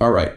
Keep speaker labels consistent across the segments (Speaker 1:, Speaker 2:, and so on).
Speaker 1: All right.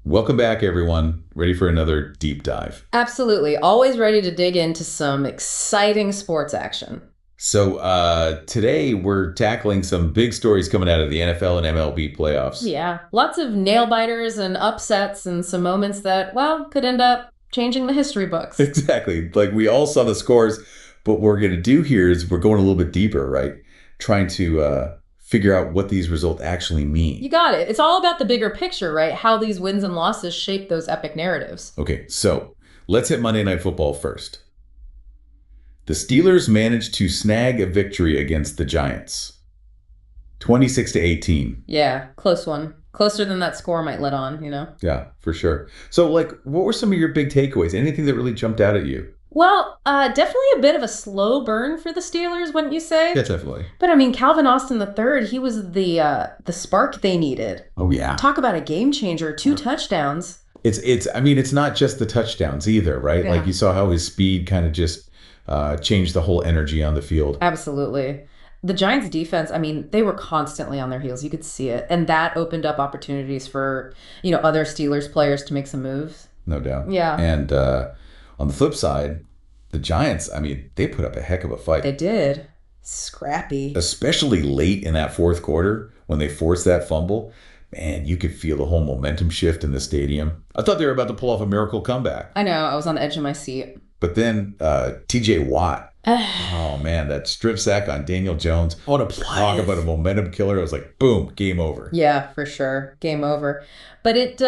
Speaker 1: Welcome back, everyone. Ready for another deep dive.
Speaker 2: Absolutely. Always ready to dig into some exciting sports action.
Speaker 1: So today we're tackling some big stories coming out of the NFL and MLB playoffs.
Speaker 2: Yeah. Lots of nail biters and upsets and some moments that, well, could end up changing the history books.
Speaker 1: Exactly. Like we all saw the scores, but what we're going to do here is we're going a little bit deeper, right? Trying to figure out what these results actually mean.
Speaker 2: You got it. It's all about the bigger picture, right? How these wins and losses shape those epic narratives.
Speaker 1: Okay, so let's hit Monday Night Football first. The Steelers managed to snag a victory against the Giants. 26-18.
Speaker 2: Yeah, close one. Closer than that score might let on, you know?
Speaker 1: Yeah, for sure. So, what were some of your big takeaways? Anything that really jumped out at you?
Speaker 2: Well, definitely a bit of a slow burn for the Steelers, wouldn't you say?
Speaker 1: Yeah, definitely.
Speaker 2: But I mean, Calvin Austin III, he was the spark they needed.
Speaker 1: Oh, yeah.
Speaker 2: Talk about a game changer, 2 touchdowns.
Speaker 1: It's not just the touchdowns either, right?
Speaker 2: Yeah.
Speaker 1: Like you saw how his speed kind of just changed the whole energy on the field.
Speaker 2: Absolutely. The Giants defense, I mean, they were constantly on their heels. You could see it. And that opened up opportunities for, other Steelers players to make some moves.
Speaker 1: No doubt.
Speaker 2: Yeah.
Speaker 1: And on the flip side, the Giants, I mean, they put up a heck of a fight.
Speaker 2: They did. Scrappy.
Speaker 1: Especially late in that fourth quarter when they forced that fumble. Man, you could feel the whole momentum shift in the stadium. I thought they were about to pull off a miracle comeback.
Speaker 2: I know. I was on the edge of my seat.
Speaker 1: But then TJ Watt. Oh, man, that strip sack on Daniel Jones.
Speaker 2: What a play.
Speaker 1: Talk about a momentum killer. I was like, boom, game over.
Speaker 2: Yeah, for sure. Game over. But it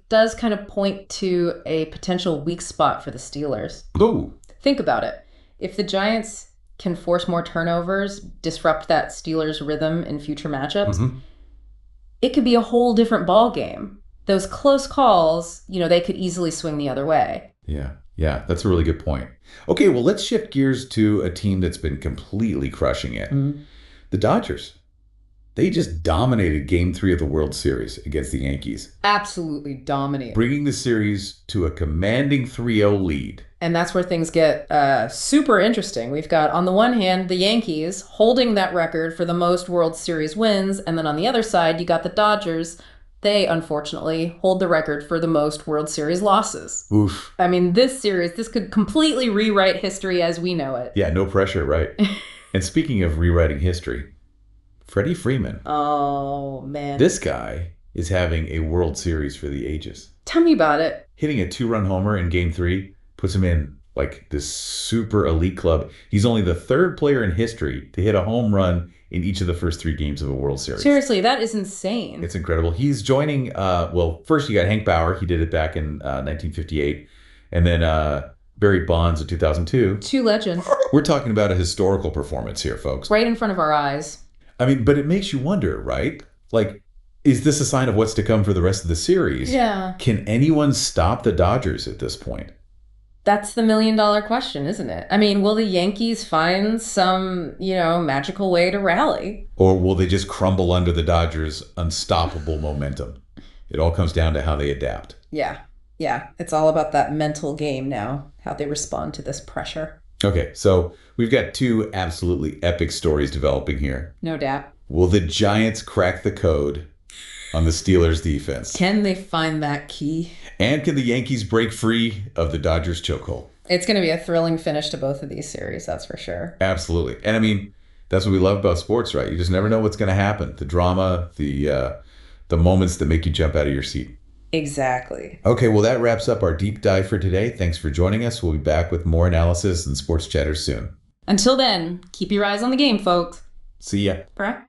Speaker 2: does kind of point to a potential weak spot for the Steelers.
Speaker 1: Ooh.
Speaker 2: Think about it. If the Giants can force more turnovers, disrupt that Steelers rhythm in future matchups, it could be a whole different ball game. Those close calls, they could easily swing the other way.
Speaker 1: Yeah, that's a really good point. Okay, well, let's shift gears to a team that's been completely crushing it. The Dodgers. They just dominated Game 3 of the World Series against the Yankees.
Speaker 2: Absolutely dominated.
Speaker 1: Bringing the series to a commanding 3-0 lead.
Speaker 2: And that's where things get super interesting. We've got, on the one hand, the Yankees holding that record for the most World Series wins. And then on the other side, you got the Dodgers. They, unfortunately, hold the record for the most World Series losses.
Speaker 1: Oof.
Speaker 2: I mean, this could completely rewrite history as we know it.
Speaker 1: Yeah, no pressure, right? And speaking of rewriting history, Freddie Freeman.
Speaker 2: Oh, man.
Speaker 1: This guy is having a World Series for the ages.
Speaker 2: Tell me about it.
Speaker 1: Hitting a 2-run homer in Game 3 puts him in like this super elite club. He's only the third player in history to hit a home run in each of the first 3 games of a World Series.
Speaker 2: Seriously, that is insane.
Speaker 1: It's incredible. He's joining, first you got Hank Bauer. He did it back in 1958. And then Barry Bonds in 2002.
Speaker 2: 2 legends.
Speaker 1: We're talking about a historical performance here, folks.
Speaker 2: Right in front of our eyes.
Speaker 1: I mean, but it makes you wonder, right? Like, is this a sign of what's to come for the rest of the series?
Speaker 2: Yeah.
Speaker 1: Can anyone stop the Dodgers at this point?
Speaker 2: That's the $1 million question, isn't it? I mean, will the Yankees find some, magical way to rally?
Speaker 1: Or will they just crumble under the Dodgers' unstoppable momentum? It all comes down to how they adapt.
Speaker 2: Yeah. It's all about that mental game now, how they respond to this pressure.
Speaker 1: Okay, so we've got 2 absolutely epic stories developing here.
Speaker 2: No doubt.
Speaker 1: Will the Giants crack the code on the Steelers' defense?
Speaker 2: Can they find that key?
Speaker 1: And can the Yankees break free of the Dodgers' chokehold?
Speaker 2: It's going to be a thrilling finish to both of these series, that's for sure.
Speaker 1: Absolutely. And I mean, that's what we love about sports, right? You just never know what's going to happen. The drama, the moments that make you jump out of your seat.
Speaker 2: Exactly.
Speaker 1: Okay, well, that wraps up our deep dive for today. Thanks for joining us. We'll be back with more analysis and sports chatter soon.
Speaker 2: Until then, keep your eyes on the game, folks.
Speaker 1: See ya.
Speaker 2: Bye.